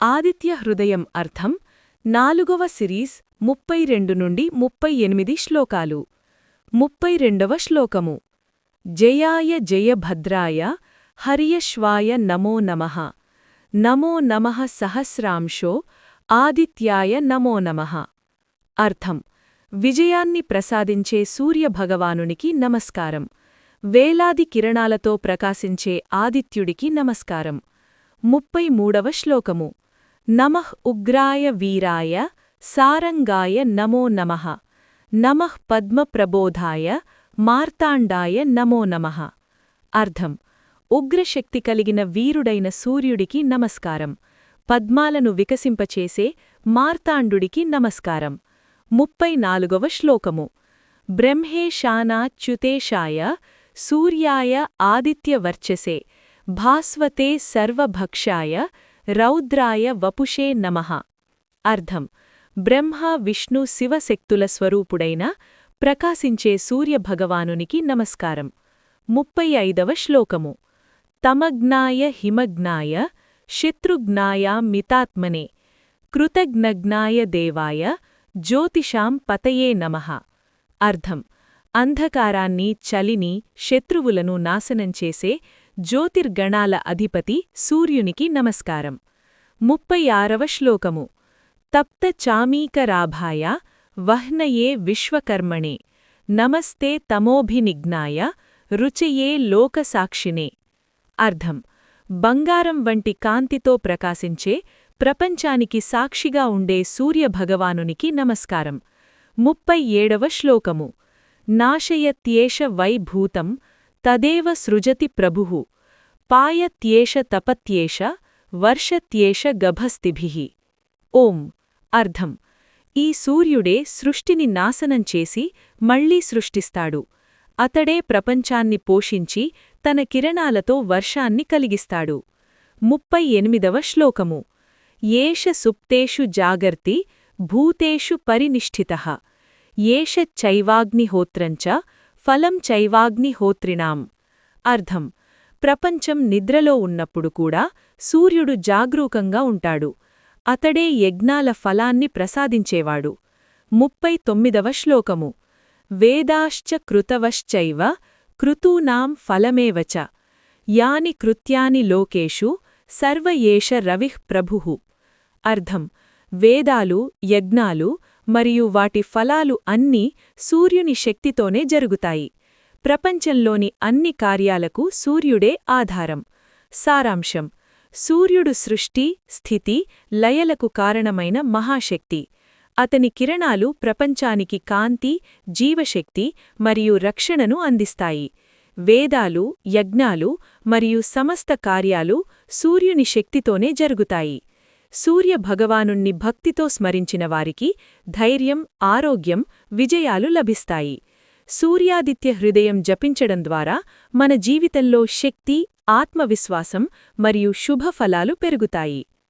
ఆదిత్య హృదయం అర్థం 4వ సిరీస్ 32 నుండి 38 శ్లోకాలు. 32వ శ్లోకము. జయాయ జయభద్రాయ హర్యశ్వాయ నమో నమః. నమో నమః సహస్రాంశో ఆదిత్యాయ నమో నమః. అర్థం: విజయాన్ని ప్రసాదించే సూర్యభగవానునికి నమస్కారం. వేలాది కిరణాలతో ప్రకాశించే ఆదిత్యుడికి నమస్కారం. 33వ శ్లోకము. నమః ఉగ్రాయ వీరాయ సారంగాయ నమో నమః. నమః పద్మప్రబోధాయ మార్తాండాయ నమో నమః. అర్థం: ఉగ్రశక్తి కలిగిన వీరుడైన సూర్యుడికి నమస్కారం. పద్మాలను వికసింపచేసే మార్తాండుడికి నమస్కారం. 34వ శ్లోకము. బ్రహ్మేశానాచ్యుతేశాయ సూర్యాయ ఆదిత్యవర్చసే భాస్వతే సర్వభక్షాయ రౌద్రాయ వపుషే నమః. అర్థం: బ్రహ్మ విష్ణు శివశక్తుల స్వరూపుడైన ప్రకాశించే సూర్యభగవానునికి నమస్కారం. 35వ శ్లోకము. తమగ్నాయ హిమగ్నాయ శత్రుఘ్నాయ మితాత్మనే కృతజ్ఞగ్నాయ దేవాయ జ్యోతిషాం పతయే నమః. అర్థం: అంధకారాన్ని, చలిని, శత్రువులను నాశనం చేసే జ్యోతిర్గణాల అధిపతి సూర్యునికి నమస్కారం. 36వ శ్లోకము. తప్త చామీకరాభాయ వహ్నయే విశ్వకర్మణే నమస్తే తమోభినిఘ్నాయ రుచయే లోకసాక్షినే. అర్థం: బంగారం వంటి కాంతితో ప్రకాశించే, ప్రపంచానికి సాక్షిగా ఉండే సూర్యభగవానునికి నమస్కారం. 37వ శ్లోకము. నాశయత్యేష వై భూతం తదేవ సృజతి ప్రభుః పాయత్యేష తపత్యేష వర్షత్యేష గభస్తిభిః. ఓం. అర్థం: ఈ సూర్యుడే సృష్టిని నాశనం చేసి మళ్లీ సృష్టిస్తాడు. అతడే ప్రపంచాన్ని పోషించి తన కిరణాలతో వర్షాన్ని కలిగిస్తాడు. 38వ శ్లోకము. ఏష సుప్తేషు జాగర్తి భూతేషు పరినిష్ఠితః ఏష చైవాగ్నిహోత్రంచ ఫలం చైవాగ్నిహోత్రిణాం. అర్థం: ప్రపంచం నిద్రలో ఉన్నప్పుడు కూడా సూర్యుడు జాగరూకంగా ఉంటాడు. అతడే యజ్ఞాల ఫలాన్ని ప్రసాదించేవాడు. 39వ శ్లోకము. వేదాశ్చ కృతవశ్చైవ కృతూనాం ఫలమేవచ యాని కృత్యాని లోకేషు సర్వ ఏష రవిః ప్రభుః. అర్థం: వేదాలు, యజ్ఞాలు మరియు వాటి ఫలాలు అన్నీ సూర్యుని శక్తితోనే జరుగుతాయి. ప్రపంచంలోని అన్ని కార్యాలకు సూర్యుడే ఆధారం. సారాంశం: సూర్యుడు సృష్టి, స్థితి, లయలకు కారణమైన మహాశక్తి. అతని కిరణాలు ప్రపంచానికి కాంతి, జీవశక్తి మరియు రక్షణను అందిస్తాయి. వేదాలు, యజ్ఞాలు మరియు సమస్త కార్యాలు సూర్యుని శక్తితోనే జరుగుతాయి. సూర్యభగవానుణ్ణి భక్తితో స్మరించిన వారికి ధైర్యం, ఆరోగ్యం, విజయాలు లభిస్తాయి. సూర్యాదిత్య హృదయం జపించడం ద్వారా మన జీవితంలో శక్తి, ఆత్మవిశ్వాసం మరియు శుభఫలాలు పెరుగుతాయి.